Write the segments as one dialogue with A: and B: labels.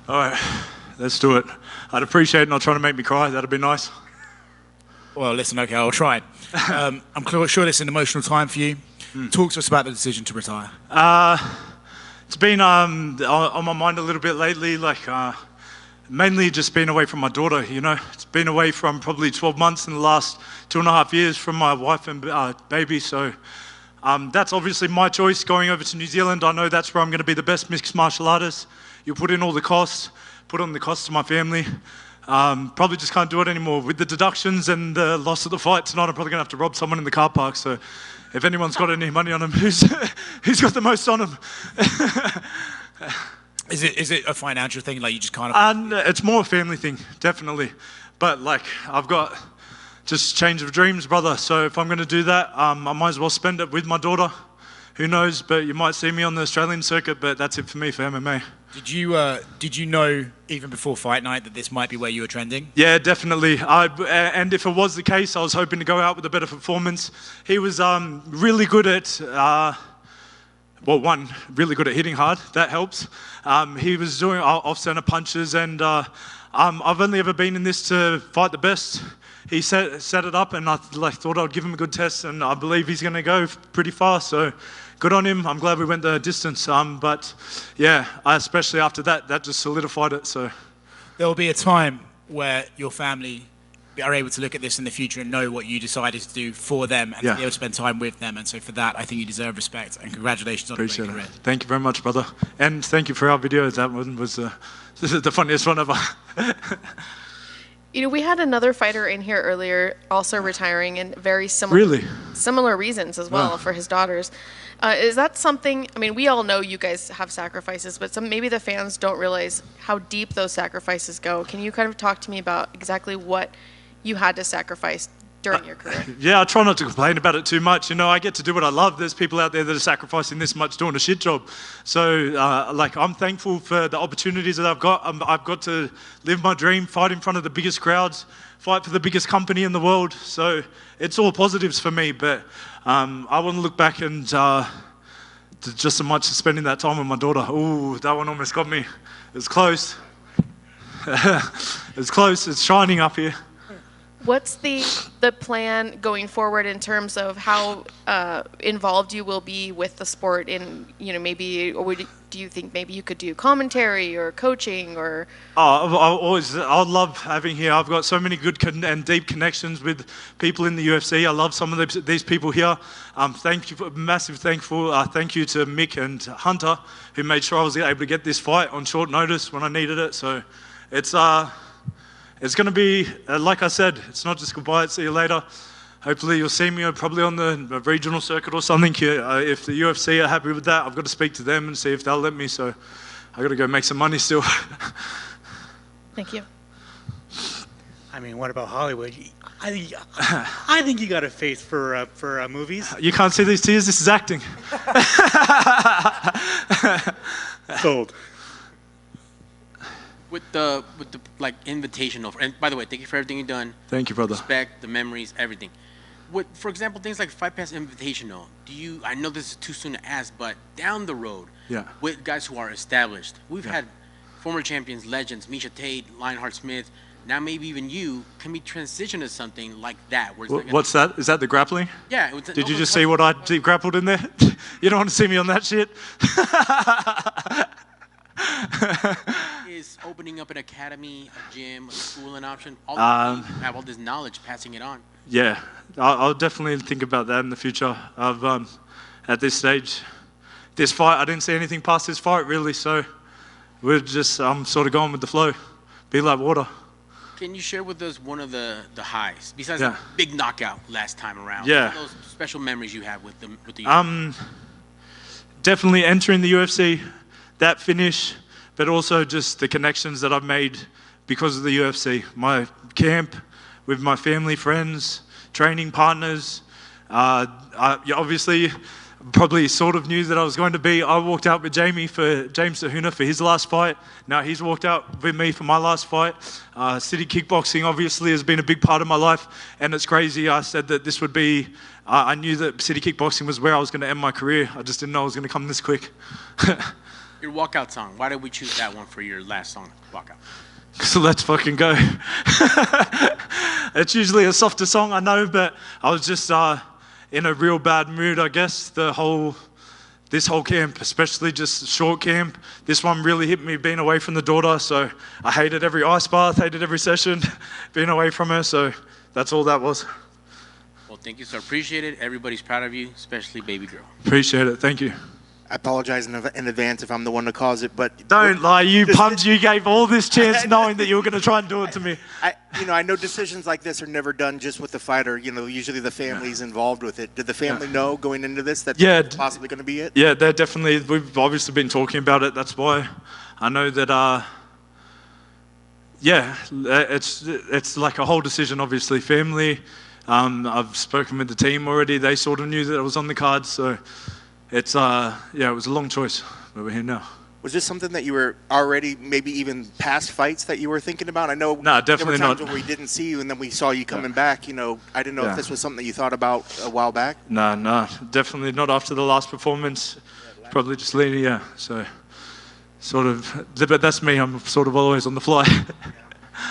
A: All right, let's do it. I'd appreciate it not trying to make me cry. That'd be nice.
B: Well, listen, okay, I'll try it. I'm sure this is an emotional time for you. Talk to us about the decision to retire.
A: It's been on my mind a little bit lately, mainly just being away from my daughter, you know. It's been away from probably 12 months in the last 2.5 years from my wife and baby, so that's obviously my choice, going over to New Zealand. I know that's where I'm going to be the best mixed martial artist. You put in all the costs, put on the costs to my family. Probably just can't do it anymore. With the deductions and the loss of the fight tonight, I'm probably going to have to rob someone in the car park, so if anyone's got any money on him, who's got the most on him?
B: Is it a financial thing, like you just can't...
A: It's more a family thing, definitely. But I've got just change of dreams, brother. So if I'm going to do that, I might as well spend it with my daughter. Who knows? But you might see me on the Australian circuit. But that's it for me for MMA.
B: Did you know even before fight night that this might be where you were trending?
A: Yeah, definitly. And if it was the case, I was hoping to go out with a better performance. He was really good at. Really good at hitting hard. That helps. He was doing off-center punches, and I've only ever been in this to fight the best. He set it up, and I thought I'd give him a good test, and I believe he's going to go pretty far. So, good on him. I'm glad we went the distance. But yeah, especially after that just solidified it. So
B: there will be a time where your family are able to look at this in the future and know what you decided to do for them and to be able to spend time with them. And so for that, I think you deserve respect, and congratulations on a great career.
A: Thank you very much, brother. And thank you for our video. That one was the funniest one ever.
C: You know, we had another fighter in here earlier also retiring, and very similar reasons as well for his daughters. Is that something, I mean, we all know you guys have sacrifices, but maybe the fans don't realize how deep those sacrifices go. Can you kind of talk to me about exactly what you had to sacrifice during your career?
A: Yeah, I try not to complain about it too much. You know, I get to do what I love. There's people out there that are sacrificing this much doing a shit job. So, I'm thankful for the opportunities that I've got. I've got to live my dream, fight in front of the biggest crowds, fight for the biggest company in the world. So, it's all positives for me. But I want to look back and just so much spending that time with my daughter. Ooh, that one almost got me. It's close. It's close. It's shining up here.
C: What's the plan going forward in terms of how involved you will be with the sport? In, you know, maybe, or do you think maybe you could do commentary or coaching or?
A: I love having here. I've got so many good and deep connections with people in the UFC. I love some of these people here. Thank you, thank you to Mick and Hunter, who made sure I was able to get this fight on short notice when I needed it. So it's going to be, like I said, it's not just goodbye, it's see you later. Hopefully you'll see me probably on the regional circuit or something. If the UFC are happy with that, I've got to speak to them and see if they'll let me. So I've got to go make some money still.
C: Thank you.
D: I mean, what about Hollywood? I think you got a face for movies.
A: You can't see these tears, this is acting.
D: Sold.
E: With the invitational, and by the way, thank you for everything you've done.
A: Thank you, brother.
E: Respect, the memories, everything. For example, things like Fight Pass Invitational. I know this is too soon to ask, but down the road, with guys who are established, we've had former champions, legends, Misha Tate, Lionheart Smith. Now maybe even you can be transitioned to something like that.
A: What's that? Is that the grappling?
E: Yeah.
A: Did you just see what I grappled in there? You don't want to see me on that shit?
E: Is opening up an academy, a gym, a school an option? Have all this knowledge, passing it on.
A: Yeah, I'll definitely think about that in the future. At this stage, this fight, I didn't see anything past this fight really, so I'm sort of going with the flow. Be like water.
E: Can you share with us one of the highs, besides the big knockout last time around?
A: Yeah.
E: Those special memories you have with the UFC?
A: Definitely entering the UFC, that finish, but also just the connections that I've made because of the UFC. My camp with my family, friends, training partners. Obviously, probably sort of knew that I was going to be. I walked out with James Sahuna for his last fight. Now he's walked out with me for my last fight. City kickboxing obviously has been a big part of my life, and it's crazy. I said that this would be, I knew that city kickboxing was where I was going to end my career. I just didn't know it was going to come this quick.
E: Your walkout song. Why did we choose that one for your last song, walkout?
A: So let's fucking go. It's usually a softer song, I know, but I was just in a real bad mood, I guess. This whole camp, especially just short camp, this one really hit me being away from the daughter. So I hated every ice bath, hated every session, being away from her. So that's all that was.
E: Well, thank you, sir. Appreciate it. Everybody's proud of you, especially baby girl.
A: Appreciate it. Thank you.
F: I apologize in advance if I'm the one to cause it, but
A: don't lie. You pumped. You gave all this chance knowing that you were going to try and do it to me.
F: I know decisions like this are never done just with the fighter. Usually the family's involved with it. Did the family know going into this that that's possibly going to be it?
A: Yeah, they're definitely. We've obviously been talking about it. That's why I know that. It's like a whole decision. Obviously, family. I've spoken with the team already. They sort of knew that it was on the cards, so. It was a long choice, but we're here now.
F: Was this something that you were already, maybe even past fights that you were thinking about? I know
A: no, definitely
F: there were times
A: not.
F: when we didn't see you and then we saw you coming back. I didn't know if this was something that you thought about a while back.
A: No, definitely not after the last performance. Probably just leaning, so sort of, but that's me. I'm sort of always on the fly.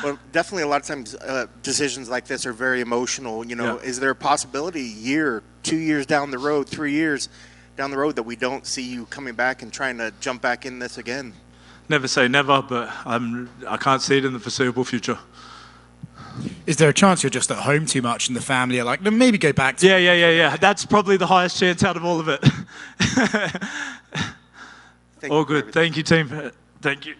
F: Well, definitely a lot of times decisions like this are very emotional. Is there a possibility a year, 2 years down the road, 3 years down the road that we don't see you coming back and trying to jump back in this again?
A: Never say never, but I can't see it in the foreseeable future.
B: Is there a chance you're just at home too much and the family are like, no, maybe go back to...
A: Yeah. That's probably the highest chance out of all of it. All good. Thank you, team. Thank you.